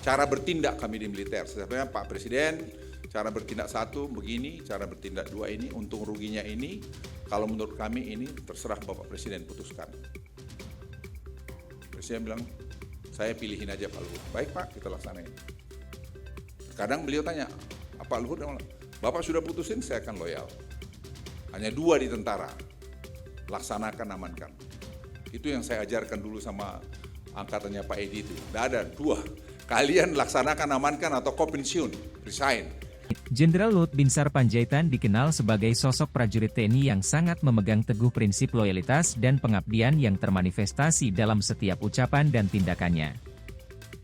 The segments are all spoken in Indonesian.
cara bertindak kami di militer. Sebenarnya Pak Presiden, cara bertindak satu begini, cara bertindak dua ini, untung ruginya ini. Kalau menurut kami ini terserah Bapak Presiden putuskan. Presiden bilang, saya pilihin aja Pak Luhut. Baik Pak, kita laksanain. Kadang beliau tanya, Pak Luhut, Bapak sudah putusin, saya akan loyal. Hanya 2 di tentara, laksanakan, amankan. Itu yang saya ajarkan dulu sama angkatannya Pak Edi itu. Tidak ada 2, kalian laksanakan, amankan, atau kau pensiun, resign. Jenderal Luhut Binsar Panjaitan dikenal sebagai sosok prajurit TNI yang sangat memegang teguh prinsip loyalitas dan pengabdian yang termanifestasi dalam setiap ucapan dan tindakannya.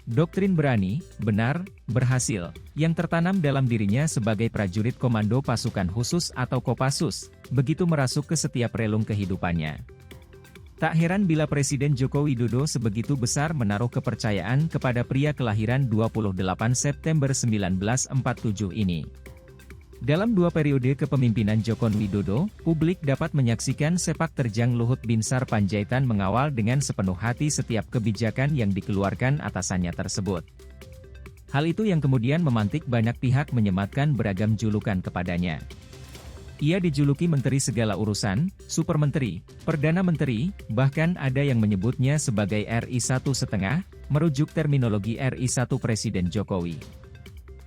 Doktrin berani, benar, berhasil, yang tertanam dalam dirinya sebagai prajurit Komando Pasukan Khusus atau Kopassus, begitu merasuk ke setiap relung kehidupannya. Tak heran bila Presiden Joko Widodo sebegitu besar menaruh kepercayaan kepada pria kelahiran 28 September 1947 ini. Dalam 2 periode kepemimpinan Joko Widodo, publik dapat menyaksikan sepak terjang Luhut Binsar Panjaitan mengawal dengan sepenuh hati setiap kebijakan yang dikeluarkan atasannya tersebut. Hal itu yang kemudian memantik banyak pihak menyematkan beragam julukan kepadanya. Ia dijuluki Menteri Segala Urusan, Super Menteri, Perdana Menteri, bahkan ada yang menyebutnya sebagai RI 1,5, merujuk terminologi RI 1 Presiden Jokowi.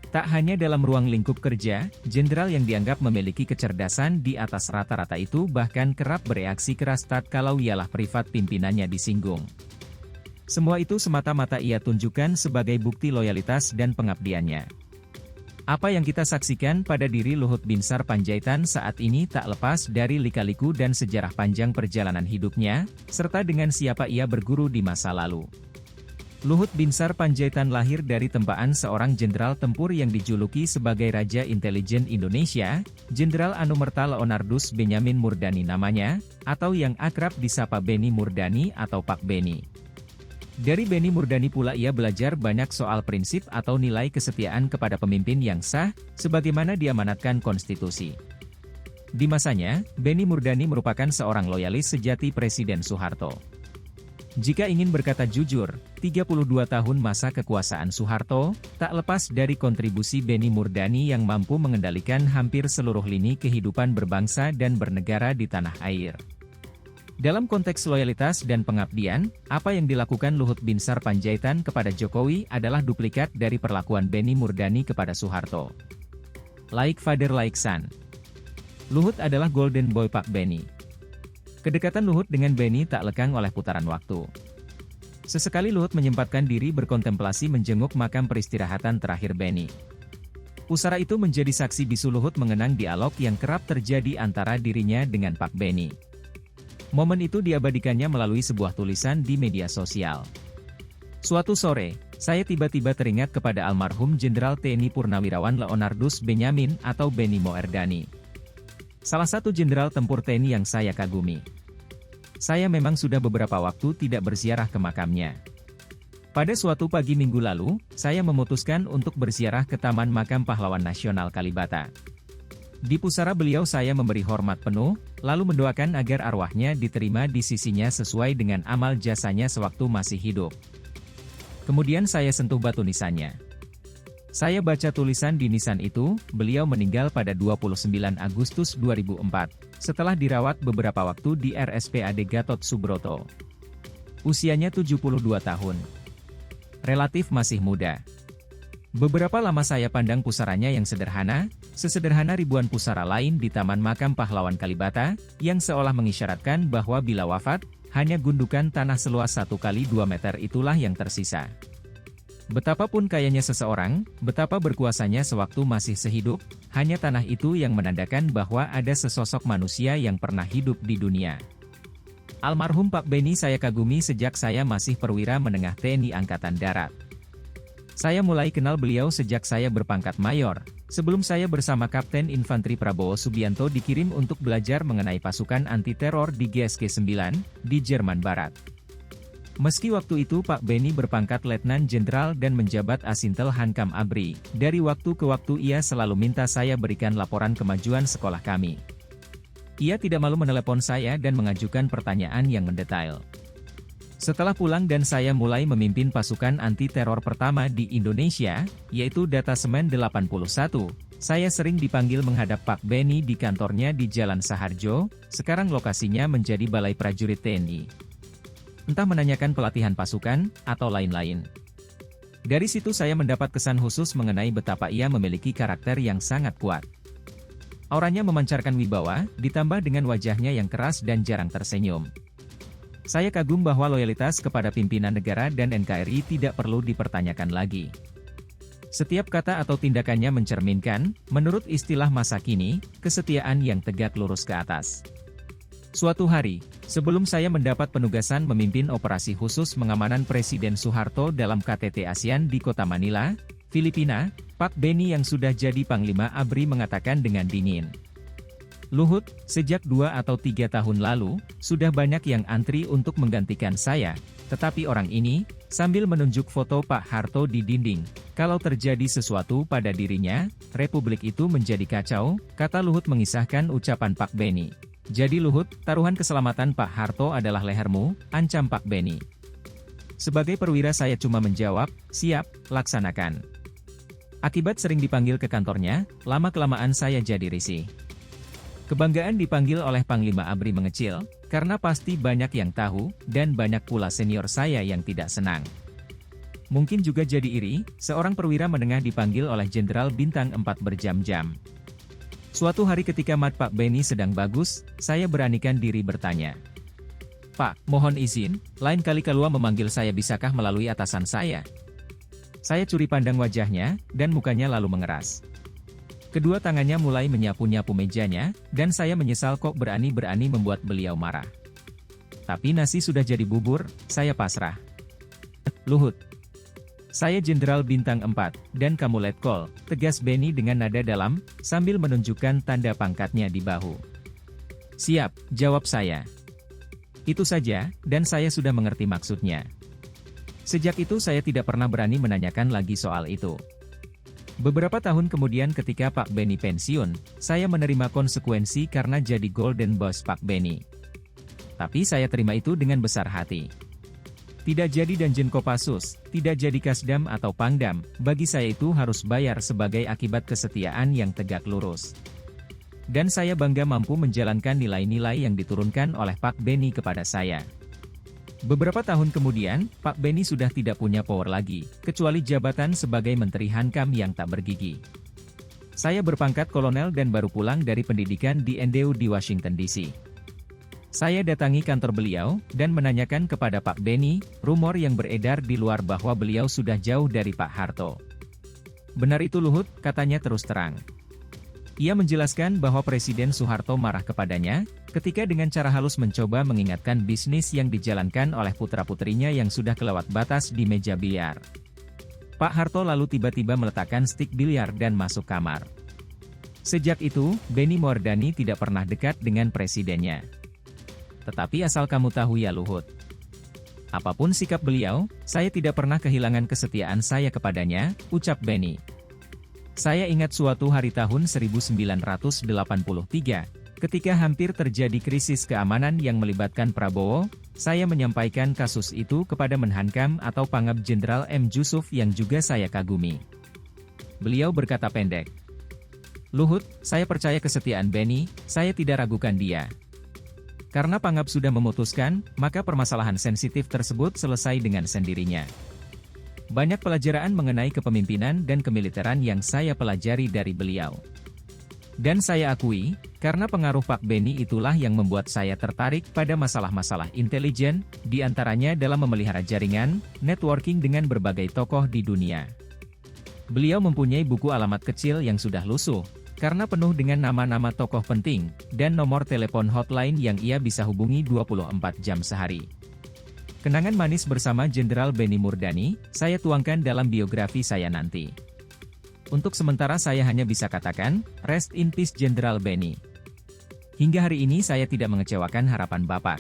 Tak hanya dalam ruang lingkup kerja, jenderal yang dianggap memiliki kecerdasan di atas rata-rata itu bahkan kerap bereaksi keras tatkala wilayah privat pimpinannya disinggung. Semua itu semata-mata ia tunjukkan sebagai bukti loyalitas dan pengabdiannya. Apa yang kita saksikan pada diri Luhut Binsar Panjaitan saat ini tak lepas dari lika-liku dan sejarah panjang perjalanan hidupnya, serta dengan siapa ia berguru di masa lalu. Luhut Binsar Panjaitan lahir dari tempaan seorang jenderal tempur yang dijuluki sebagai Raja Intelijen Indonesia, Jenderal Anumerta Leonardus Benyamin Murdani namanya, atau yang akrab disapa Beni Murdani atau Pak Beni. Dari Beni Murdani pula ia belajar banyak soal prinsip atau nilai kesetiaan kepada pemimpin yang sah, sebagaimana diamanatkan konstitusi. Di masanya, Beni Murdani merupakan seorang loyalis sejati Presiden Soeharto. Jika ingin berkata jujur, 32 tahun masa kekuasaan Soeharto, tak lepas dari kontribusi Beni Murdani yang mampu mengendalikan hampir seluruh lini kehidupan berbangsa dan bernegara di tanah air. Dalam konteks loyalitas dan pengabdian, apa yang dilakukan Luhut Binsar Panjaitan kepada Jokowi adalah duplikat dari perlakuan Beni Murdani kepada Soeharto. Like father like son. Luhut adalah golden boy Pak Beni. Kedekatan Luhut dengan Beni tak lekang oleh putaran waktu. Sesekali Luhut menyempatkan diri berkontemplasi menjenguk makam peristirahatan terakhir Beni. Pusara itu menjadi saksi bisu Luhut mengenang dialog yang kerap terjadi antara dirinya dengan Pak Beni. Momen itu diabadikannya melalui sebuah tulisan di media sosial. Suatu sore, saya tiba-tiba teringat kepada almarhum Jenderal TNI Purnawirawan Leonardus Benyamin atau Beni Moerdani. Salah satu jenderal tempur TNI yang saya kagumi. Saya memang sudah beberapa waktu tidak berziarah ke makamnya. Pada suatu pagi minggu lalu, saya memutuskan untuk berziarah ke Taman Makam Pahlawan Nasional Kalibata. Di pusara beliau saya memberi hormat penuh, lalu mendoakan agar arwahnya diterima di sisinya sesuai dengan amal jasanya sewaktu masih hidup. Kemudian saya sentuh batu nisannya. Saya baca tulisan di nisan itu, beliau meninggal pada 29 Agustus 2004, setelah dirawat beberapa waktu di RSPAD Gatot Subroto. Usianya 72 tahun. Relatif masih muda. Beberapa lama saya pandang pusaranya yang sederhana, sesederhana ribuan pusara lain di Taman Makam Pahlawan Kalibata, yang seolah mengisyaratkan bahwa bila wafat, hanya gundukan tanah seluas 1 kali 2 meter itulah yang tersisa. Betapapun kayanya seseorang, betapa berkuasanya sewaktu masih sehidup, hanya tanah itu yang menandakan bahwa ada sesosok manusia yang pernah hidup di dunia. Almarhum Pak Beni saya kagumi sejak saya masih perwira menengah TNI Angkatan Darat. Saya mulai kenal beliau sejak saya berpangkat mayor, sebelum saya bersama Kapten Infanteri Prabowo Subianto dikirim untuk belajar mengenai pasukan anti-teror di GSG 9, di Jerman Barat. Meski waktu itu Pak Beni berpangkat Letnan Jenderal dan menjabat Asintel Hankam Abri, dari waktu ke waktu ia selalu minta saya berikan laporan kemajuan sekolah kami. Ia tidak malu menelepon saya dan mengajukan pertanyaan yang mendetail. Setelah pulang dan saya mulai memimpin pasukan anti-teror pertama di Indonesia, yaitu Datasemen 81, saya sering dipanggil menghadap Pak Benny di kantornya di Jalan Saharjo, sekarang lokasinya menjadi Balai Prajurit TNI. Entah menanyakan pelatihan pasukan, atau lain-lain. Dari situ saya mendapat kesan khusus mengenai betapa ia memiliki karakter yang sangat kuat. Auranya memancarkan wibawa, ditambah dengan wajahnya yang keras dan jarang tersenyum. Saya kagum bahwa loyalitas kepada pimpinan negara dan NKRI tidak perlu dipertanyakan lagi. Setiap kata atau tindakannya mencerminkan, menurut istilah masa kini, kesetiaan yang tegak lurus ke atas. Suatu hari, sebelum saya mendapat penugasan memimpin operasi khusus pengamanan Presiden Soeharto dalam KTT ASEAN di kota Manila, Filipina, Pak Benny yang sudah jadi Panglima ABRI mengatakan dengan dingin, "Luhut, sejak 2 atau 3 tahun lalu, sudah banyak yang antri untuk menggantikan saya, tetapi orang ini," sambil menunjuk foto Pak Harto di dinding, "kalau terjadi sesuatu pada dirinya, Republik itu menjadi kacau," kata Luhut mengisahkan ucapan Pak Benny. "Jadi Luhut, taruhan keselamatan Pak Harto adalah lehermu," ancam Pak Benny. Sebagai perwira saya cuma menjawab, "Siap, laksanakan." Akibat sering dipanggil ke kantornya, lama-kelamaan saya jadi risih. Kebanggaan dipanggil oleh Panglima ABRI mengecil, karena pasti banyak yang tahu, dan banyak pula senior saya yang tidak senang. Mungkin juga jadi iri, seorang perwira menengah dipanggil oleh Jenderal Bintang 4 berjam-jam. Suatu hari ketika mood Pak Benny sedang bagus, saya beranikan diri bertanya, "Pak, mohon izin, lain kali kalau memanggil saya bisakah melalui atasan saya?" Saya curi pandang wajahnya, dan mukanya lalu mengeras. Kedua tangannya mulai menyapu-nyapu mejanya, dan saya menyesal kok berani-berani membuat beliau marah. Tapi nasi sudah jadi bubur, saya pasrah. "Luhut, saya Jenderal Bintang 4, dan kamu letkol," tegas Benny dengan nada dalam, sambil menunjukkan tanda pangkatnya di bahu. "Siap," jawab saya. Itu saja, dan saya sudah mengerti maksudnya. Sejak itu saya tidak pernah berani menanyakan lagi soal itu. Beberapa tahun kemudian ketika Pak Benny pensiun, saya menerima konsekuensi karena jadi Golden Boss Pak Benny. Tapi saya terima itu dengan besar hati. Tidak jadi Danjen Kopassus, tidak jadi Kasdam atau Pangdam, bagi saya itu harus bayar sebagai akibat kesetiaan yang tegak lurus. Dan saya bangga mampu menjalankan nilai-nilai yang diturunkan oleh Pak Benny kepada saya. Beberapa tahun kemudian, Pak Benny sudah tidak punya power lagi, kecuali jabatan sebagai Menteri Hankam yang tak bergigi. Saya berpangkat kolonel dan baru pulang dari pendidikan di NDU di Washington DC. Saya datangi kantor beliau, dan menanyakan kepada Pak Benny, rumor yang beredar di luar bahwa beliau sudah jauh dari Pak Harto. "Benar itu Luhut," katanya terus terang. Ia menjelaskan bahwa Presiden Soeharto marah kepadanya, ketika dengan cara halus mencoba mengingatkan bisnis yang dijalankan oleh putra-putrinya yang sudah kelewat batas di meja biliar. Pak Harto lalu tiba-tiba meletakkan stik biliar dan masuk kamar. Sejak itu, Benny Mordani tidak pernah dekat dengan presidennya. Tetapi asal kamu tahu ya Luhut, apapun sikap beliau, saya tidak pernah kehilangan kesetiaan saya kepadanya, ucap Benny. Saya ingat suatu hari tahun 1983, ketika hampir terjadi krisis keamanan yang melibatkan Prabowo, saya menyampaikan kasus itu kepada Menhankam atau Pangab Jenderal M. Jusuf yang juga saya kagumi. Beliau berkata pendek, "Luhut, saya percaya kesetiaan Benny, saya tidak ragukan dia. Karena Pangab sudah memutuskan, maka permasalahan sensitif tersebut selesai dengan sendirinya." Banyak pelajaran mengenai kepemimpinan dan kemiliteran yang saya pelajari dari beliau. Dan saya akui, karena pengaruh Pak Benny itulah yang membuat saya tertarik pada masalah-masalah intelijen, di antaranya dalam memelihara jaringan, networking dengan berbagai tokoh di dunia. Beliau mempunyai buku alamat kecil yang sudah lusuh, karena penuh dengan nama-nama tokoh penting, dan nomor telepon hotline yang ia bisa hubungi 24 jam sehari. Kenangan manis bersama Jenderal Benny Murdani, saya tuangkan dalam biografi saya nanti. Untuk sementara saya hanya bisa katakan, rest in peace Jenderal Benny. Hingga hari ini saya tidak mengecewakan harapan Bapak.